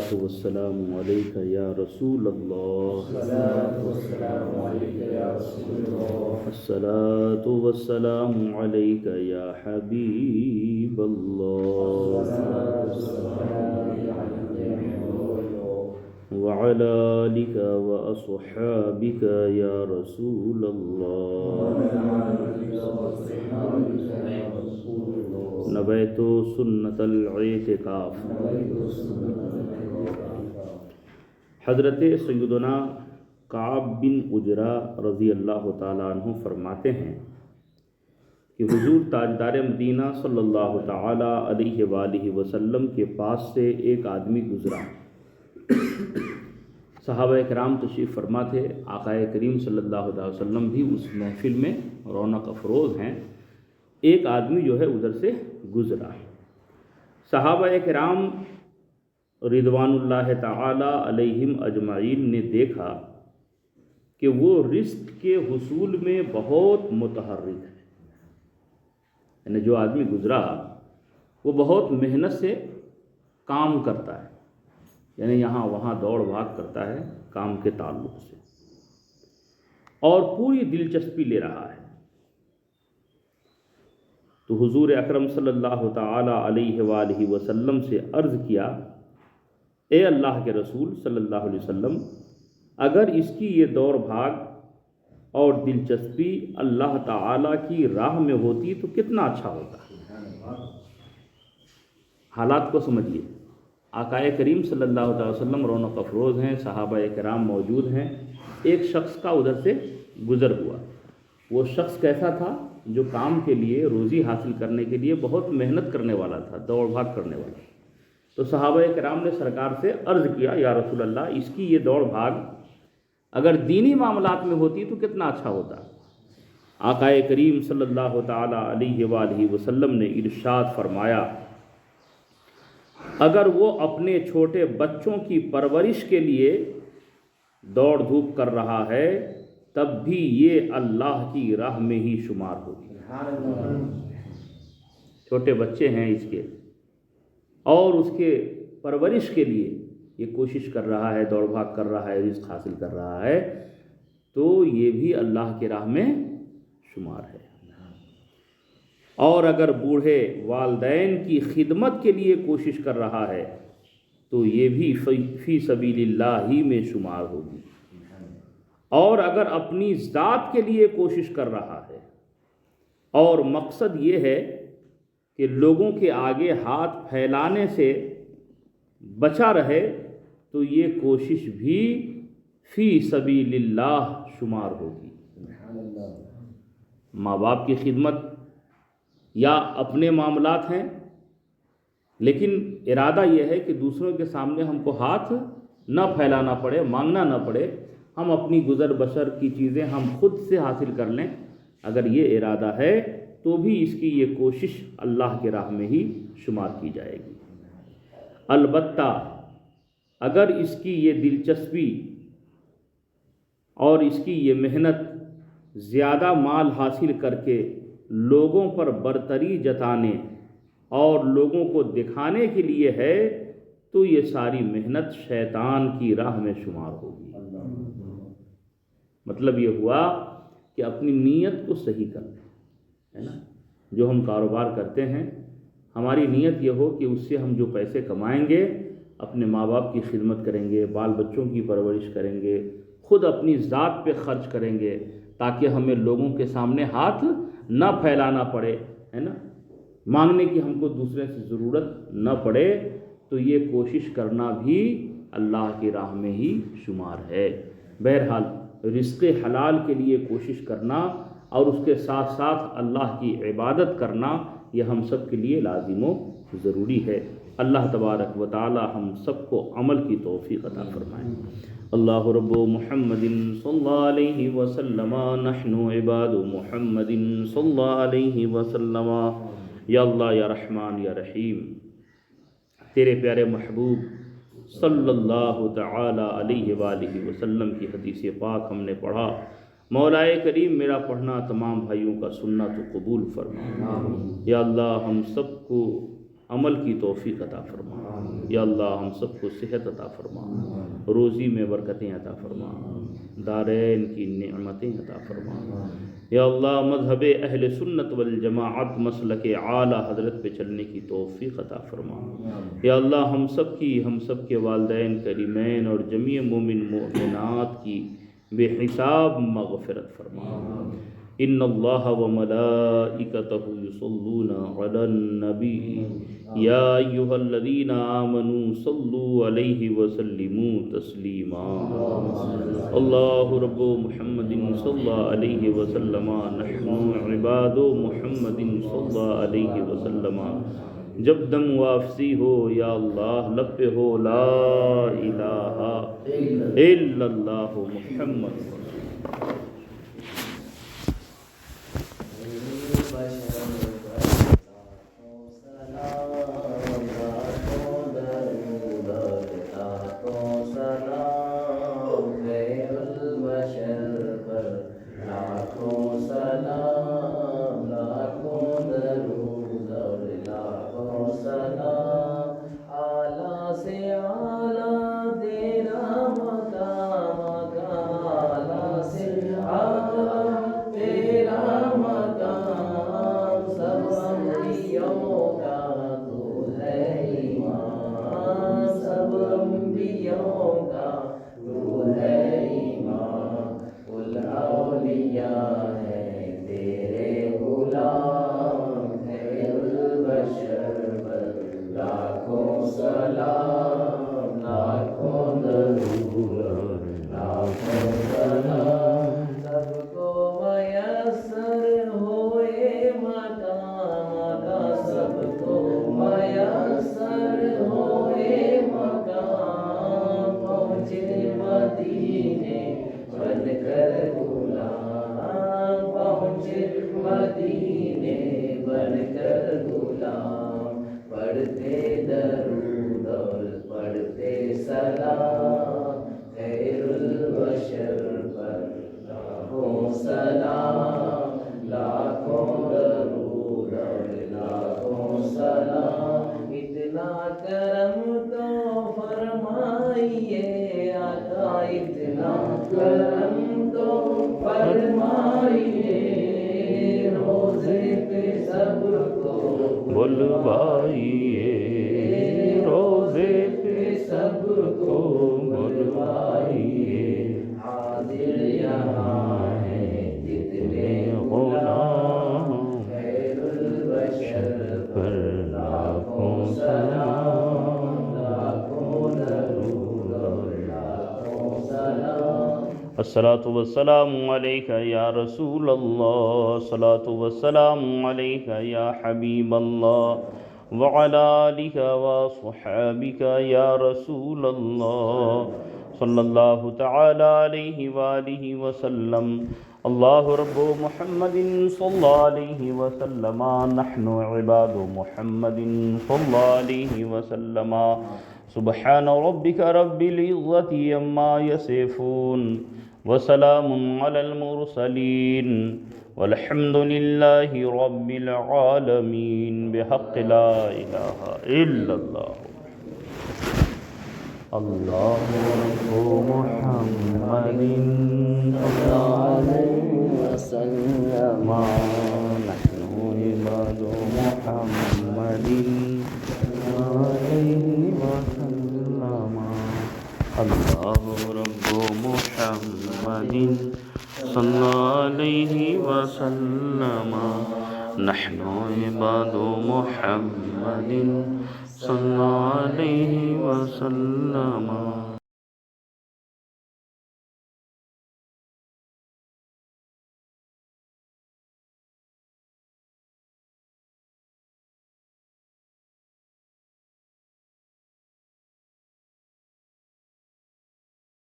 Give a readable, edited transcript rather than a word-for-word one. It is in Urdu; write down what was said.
الصلاة والسلام علیک یا رسول اللہ، الصلاة والسلام علیک یا حبیب اللہ، وعلی آلک واصحابک یا رسول اللہ، نبیت سنت الاعتکاف۔ حضرت سیدنا کعب بن عجرہ رضی اللہ تعالیٰ عنہ فرماتے ہیں کہ حضور تاجدار مدینہ صلی اللہ تعالیٰ علیہ وآلہ وسلم کے پاس سے ایک آدمی گزرا۔ صحابہ کرام تشریف فرما تھے، آقا کریم صلی اللہ علیہ وسلم بھی اس محفل میں رونق افروز ہیں۔ ایک آدمی جو ہے ادھر سے گزرا۔ صحابہ کرام رضوان اللہ تعالی علیہم اجمعین نے دیکھا کہ وہ رزق کے حصول میں بہت متحرک ہے، یعنی جو آدمی گزرا وہ بہت محنت سے کام کرتا ہے، یعنی یہاں وہاں دوڑ بھاگ کرتا ہے کام کے تعلق سے، اور پوری دلچسپی لے رہا ہے۔ تو حضور اکرم صلی اللہ تعالی علیہ وآلہ وسلم سے عرض کیا، اے اللہ کے رسول صلی اللہ علیہ وسلم، اگر اس کی یہ دوڑ بھاگ اور دلچسپی اللہ تعالی کی راہ میں ہوتی تو کتنا اچھا ہوتا۔ حالات کو سمجھیے، آقا کریم صلی اللہ علیہ وسلم رونق افروز ہیں، صحابہ کرام موجود ہیں، ایک شخص کا ادھر سے گزر ہوا۔ وہ شخص کیسا تھا؟ جو کام کے لیے، روزی حاصل کرنے کے لیے بہت محنت کرنے والا تھا، دوڑ بھاگ کرنے والا۔ تو صحابہ کرام نے سرکار سے عرض کیا، یا رسول اللہ، اس کی یہ دوڑ بھاگ اگر دینی معاملات میں ہوتی تو کتنا اچھا ہوتا۔ آقا کریم صلی اللہ تعالی علیہ وآلہ وسلم نے ارشاد فرمایا، اگر وہ اپنے چھوٹے بچوں کی پرورش کے لیے دوڑ دھوپ کر رہا ہے تب بھی یہ اللہ کی راہ میں ہی شمار ہوگی۔ چھوٹے بچے ہیں اس کے، اور اس کے پرورش کے لیے یہ کوشش کر رہا ہے، دوڑ بھاگ کر رہا ہے، رزق حاصل کر رہا ہے، تو یہ بھی اللہ کی راہ میں شمار ہے۔ اور اگر بوڑھے والدین کی خدمت کے لیے کوشش کر رہا ہے تو یہ بھی فی سبیل اللہ ہی میں شمار ہوگی۔ اور اگر اپنی ذات کے لیے کوشش کر رہا ہے اور مقصد یہ ہے کہ لوگوں کے آگے ہاتھ پھیلانے سے بچا رہے تو یہ کوشش بھی فی سبیل اللہ شمار ہوگی۔ ماں باپ کی خدمت یا اپنے معاملات ہیں، لیکن ارادہ یہ ہے کہ دوسروں کے سامنے ہم کو ہاتھ نہ پھیلانا پڑے، مانگنا نہ پڑے، ہم اپنی گزر بسر کی چیزیں ہم خود سے حاصل کر لیں۔ اگر یہ ارادہ ہے تو بھی اس کی یہ کوشش اللہ کے راہ میں ہی شمار کی جائے گی۔ البتہ اگر اس کی یہ دلچسپی اور اس کی یہ محنت زیادہ مال حاصل کر کے لوگوں پر برتری جتانے اور لوگوں کو دکھانے کے لیے ہے تو یہ ساری محنت شیطان کی راہ میں شمار ہوگی۔ مطلب یہ ہوا کہ اپنی نیت کو صحیح کر لیں، ہے نا۔ جو ہم کاروبار کرتے ہیں، ہماری نیت یہ ہو کہ اس سے ہم جو پیسے کمائیں گے اپنے ماں باپ کی خدمت کریں گے، بال بچوں کی پرورش کریں گے، خود اپنی ذات پہ خرچ کریں گے تاکہ ہمیں لوگوں کے سامنے ہاتھ نہ پھیلانا پڑے، ہے نا، مانگنے کی ہم کو دوسرے سے ضرورت نہ پڑے۔ تو یہ کوشش کرنا بھی اللہ کی راہ میں ہی شمار ہے۔ بہرحال رزق حلال کے لیے کوشش کرنا اور اس کے ساتھ ساتھ اللہ کی عبادت کرنا یہ ہم سب کے لیے لازم و ضروری ہے۔ اللہ تبارک و تعالی ہم سب کو عمل کی توفیق عطا فرمائے۔ اللہ رب محمد صلی اللہ علیہ وسلم، نحن عباد محمد صلی اللہ علیہ وسلم۔ یا اللہ یا رحمان یا رحیم، تیرے پیارے محبوب صلی اللہ تعالی علیہ وآلہ وسلم کی حدیث پاک ہم نے پڑھا، مولا کریم میرا پڑھنا تمام بھائیوں کا سننا تو قبول فرما۔ یا اللہ ہم سب کو عمل کی توفیق عطا فرما۔ یا اللہ ہم سب کو صحت عطا فرما، روزی میں برکتیں عطا فرما، دارین کی نعمتیں عطا فرما۔ یا اللہ مذہب اہل سنت والجماعت مسلک اعلیٰ حضرت پہ چلنے کی توفیق عطا فرما۔ یا اللہ ہم سب کے والدین کریمین اور جمیع مومن مومنات کی بے حساب مغفرت فرما۔ ان اللہ وملائکتہ یصلون علی النبی یا ایھا الذین آمنوا صلوا علیہ وسلموا تسلیما۔ اللہ رب محمد صلی علیہ وسلم، نحن عباد محمد صلی علیہ وسلم۔ جب دم واپسی ہو یا اللہ لب پہ ہو لا الہ الا اللہ محمد۔ بلوائیے روزے پہ سب کو بلوائیے، حاضر یہاں ہیں جتنے غلام، خیر البشر پر لاکھوں سلام، لاکھوں درود اور لاکھوں سلام۔ الصلاۃ والسلام علیک یا رسول اللہ، الصلاۃ والسلام علیک یا حبیب اللہ، وعلی آلک وصحابک یا رسول اللہ، صلی اللہ تعالی علیہ وآلہ وسلم۔ اللہ رب محمد صلی علیہ وسلم، نحن عباد محمد صلی علیہ وسلم۔ سبحان ربک رب العزة عما یصفون، وسلام علی المرسلین، والحمد للہ رب العالمین، بحق لا الہ الا اللہ۔ اللہ رب محمد صلی اللہ علیہ وسلم، نحن عباد محمد صلی علیہ وسلم۔ اللہ رب محمد صلی علیہ وسلم، نحن عباد محمد صلی علیہ وسلم۔